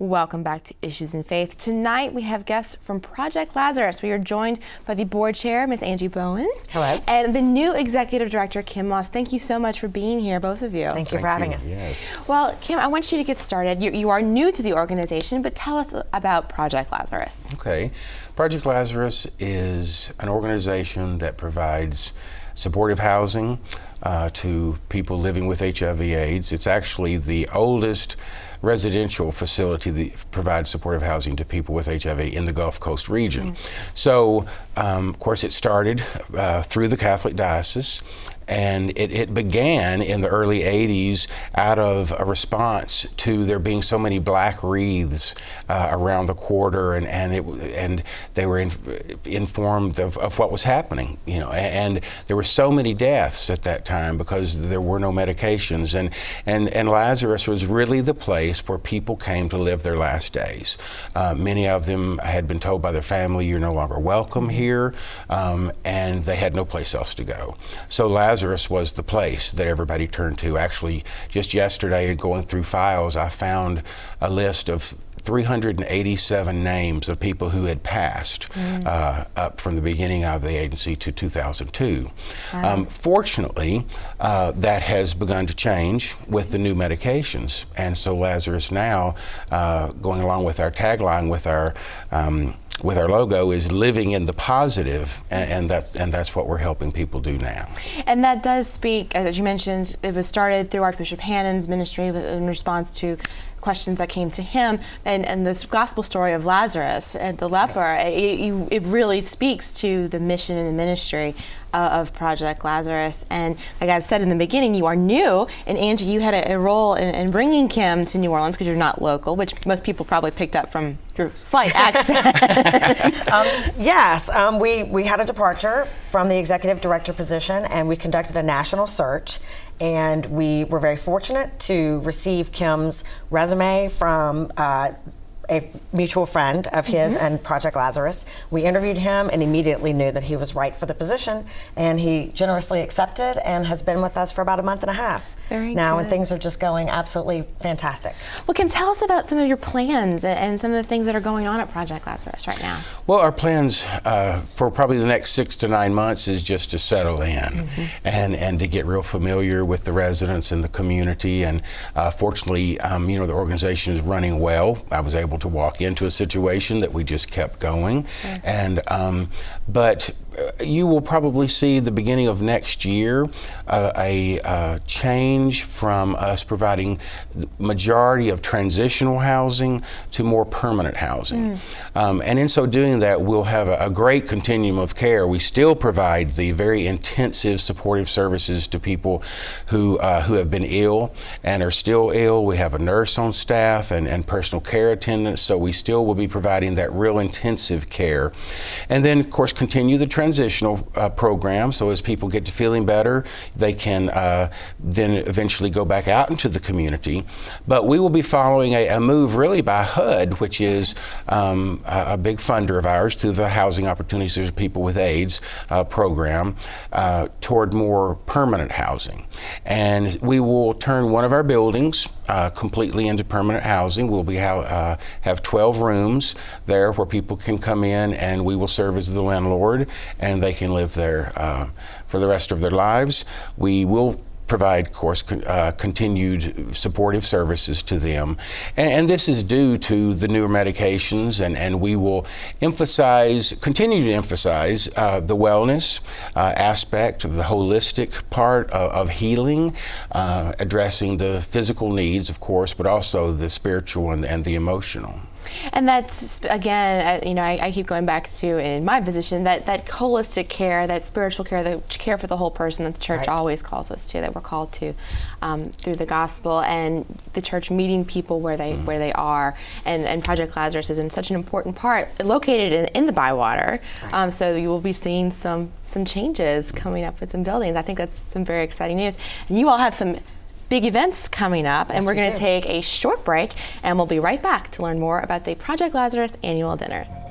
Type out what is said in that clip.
Welcome back to Issues in Faith. Tonight we have guests from Project Lazarus. We are joined by the board chair, Ms. Angie Bowen. Hello. And the new executive director, Kim Moss. Thank you so much for being here, both of you. Thank you for having us. Yes. Well, Kim, I want you to get started. You are new to the organization, but tell us about Project Lazarus. Okay. Project Lazarus is an organization that provides supportive housing to people living with HIV/AIDS. It's actually the oldest residential facility that provides supportive housing to people with HIV in the Gulf Coast region. So, of course, it started through the Catholic Diocese, and it began in the early 80s out of a response to there being so many black wreaths around the quarter, and they were informed of what was happening, you know, and there were so many deaths at that time because there were no medications, and Lazarus was really the place where people came to live their last days. Many of them had been told by their family, you're no longer welcome here, and they had no place else to go. So Lazarus was the place that everybody turned to. Actually, just yesterday, going through files, I found a list of 387 names of people who had passed up from the beginning of the agency to 2002. Wow. Fortunately, that has begun to change with the new medications, and so Lazarus now, going along with our tagline, with our logo, is living in the positive, and that's what we're helping people do now. And that does speak, as you mentioned, it was started through Archbishop Hannon's ministry in response to questions that came to him, and this gospel story of Lazarus and the leper, it really speaks to the mission and the ministry of Project Lazarus. And like I said in the beginning, you are new, and Angie, you had a role in bringing Kim to New Orleans because you're not local, which most people probably picked up from your slight accent. Yes, we had a departure from the executive director position, and we conducted a national search. And we were very fortunate to receive Kim's resume from a mutual friend of his and Project Lazarus. We interviewed him and immediately knew that he was right for the position, and he generously accepted and has been with us for about a month and a half now, and things are just going absolutely fantastic. Well, Kim, tell us about some of your plans and some of the things that are going on at Project Lazarus right now. Well, our plans for probably the next 6 to 9 months is just to settle in and to get real familiar with the residents and the community. And fortunately, you know, the organization is running well. I was able to walk into a situation that we just kept going. And but you will probably see the beginning of next year a change from us providing the majority of transitional housing to more permanent housing. And in so doing that, we'll have a great continuum of care. We still provide the very intensive supportive services to people who have been ill and are still ill. We have a nurse on staff and personal care attendants, so we still will be providing that real intensive care. And then, of course, continue the transitional program, so as people get to feeling better, they can then eventually go back out into the community. But we will be following a move really by HUD, which is a big funder of ours, through the Housing Opportunities for People with AIDS program, toward more permanent housing. And we will turn one of our buildings completely into permanent housing. We'll be have 12 rooms there where people can come in, and we will serve as the landlord, and they can live there for the rest of their lives. We will provide, of course, continued supportive services to them. And this is due to the newer medications, and we will continue to emphasize the wellness aspect of the holistic part of healing, addressing the physical needs, of course, but also the spiritual and the emotional. And that's, again, you know, I keep going back to, in my position, that holistic care, that spiritual care, the care for the whole person that the church always calls us to, that we're called to through the gospel, and the church meeting people where they are. And Project Lazarus is in such an important part, located in the Bywater. So you will be seeing some changes coming up within buildings. I think that's some very exciting news. And you all have some big events coming up, and we're going to take a short break, and we'll be right back to learn more about the Project Lazarus annual dinner.